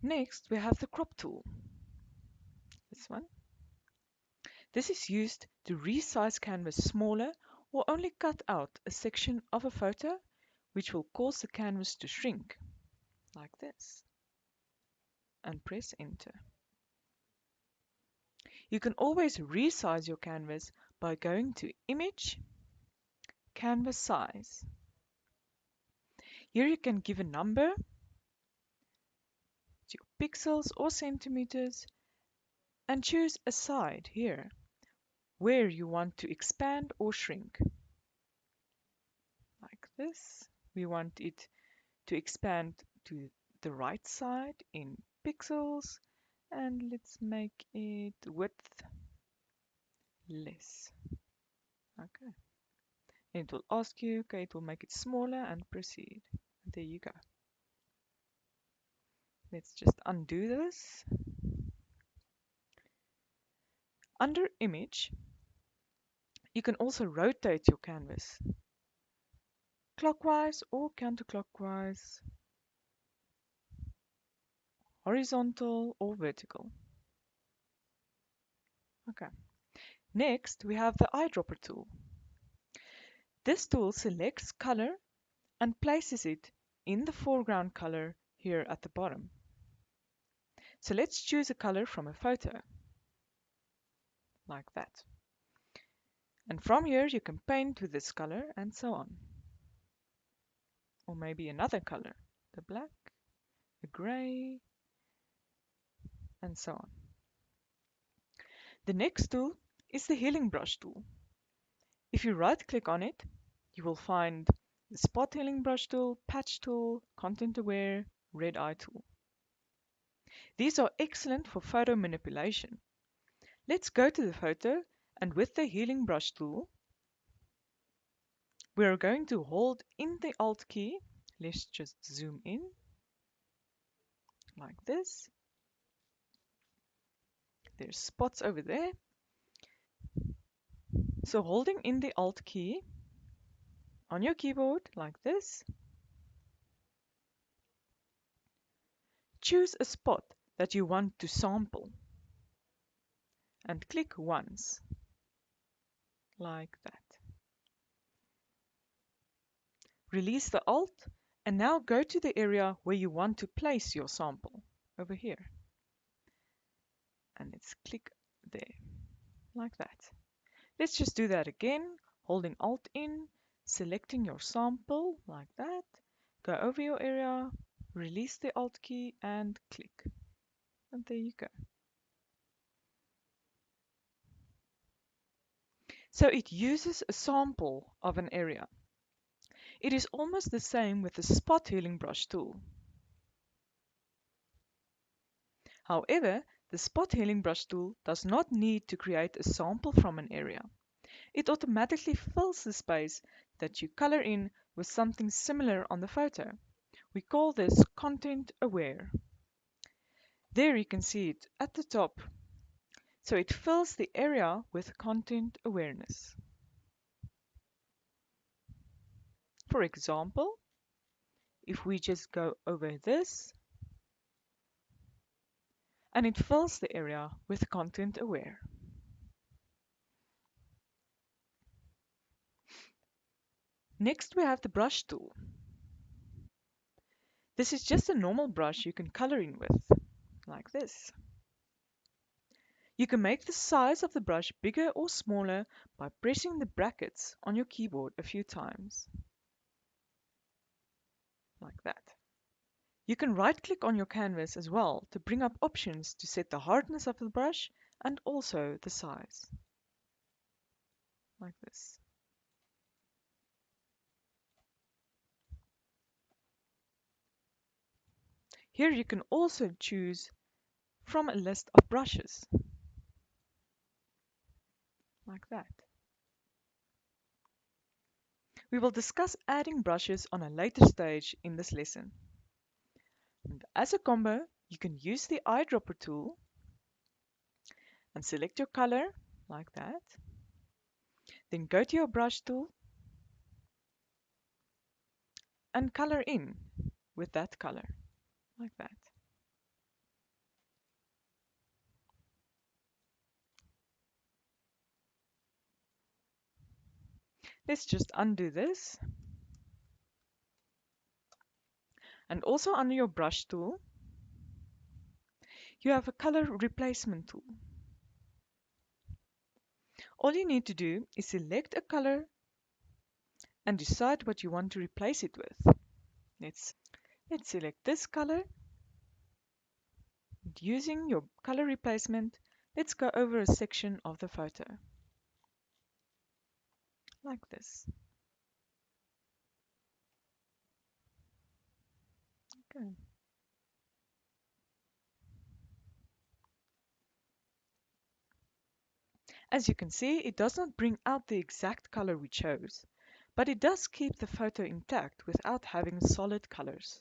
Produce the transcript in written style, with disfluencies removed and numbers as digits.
Next, we have the crop tool. This one. This is used to resize canvas smaller or only cut out a section of a photo, which will cause the canvas to shrink, like this, and press enter. You can always resize your canvas by going to Image, Canvas Size. Here you can give a number to your pixels or centimeters and choose a side here where you want to expand or shrink. Like this. We want it to expand to the right side in pixels, and let's make it width less. Okay. And it will ask you, okay, it will make it smaller and proceed. There you go. Let's just undo this. Under Image, you can also rotate your canvas clockwise or counterclockwise, horizontal or vertical. Okay. Next, we have the eyedropper tool. This tool selects color and places it in the foreground color here at the bottom. So let's choose a color from a photo, like that. And from here you can paint with this color and so on. Or maybe another color, the black, the gray, and so on. The next tool is the healing brush tool. If you right click on it, you will find the spot healing brush tool, patch tool, content aware, red eye tool. These are excellent for photo manipulation. Let's go to the photo, and with the healing brush tool, we are going to hold in the Alt key. Let's just zoom in like this. There's spots over there. So holding in the Alt key on your keyboard like this, choose a spot that you want to sample and click once, like that. Release the Alt and now go to the area where you want to place your sample, over here. And let's click there, like that. Let's just do that again, holding Alt in, selecting your sample, like that. Go over your area, release the Alt key and click. And there you go. So it uses a sample of an area. It is almost the same with the spot healing brush tool. However, the spot healing brush tool does not need to create a sample from an area. It automatically fills the space that you color in with something similar on the photo. We call this content aware. There you can see it at the top. So it fills the area with content awareness. For example, if we just go over this, and it fills the area with content aware. Next, we have the brush tool. This is just a normal brush you can color in with, like this. You can make the size of the brush bigger or smaller by pressing the brackets on your keyboard a few times, like that. You can right-click on your canvas as well to bring up options to set the hardness of the brush and also the size, like this. Here you can also choose from a list of brushes, like that. We will discuss adding brushes on a later stage in this lesson. And as a combo, you can use the eyedropper tool and select your color, like that. Then go to your brush tool and color in with that color, like that. Let's just undo this. And also under your brush tool, you have a color replacement tool. All you need to do is select a color and decide what you want to replace it with. Let's select this color. And using your color replacement, let's go over a section of the photo, like this. Okay. As you can see, it does not bring out the exact color we chose, but it does keep the photo intact without having solid colors.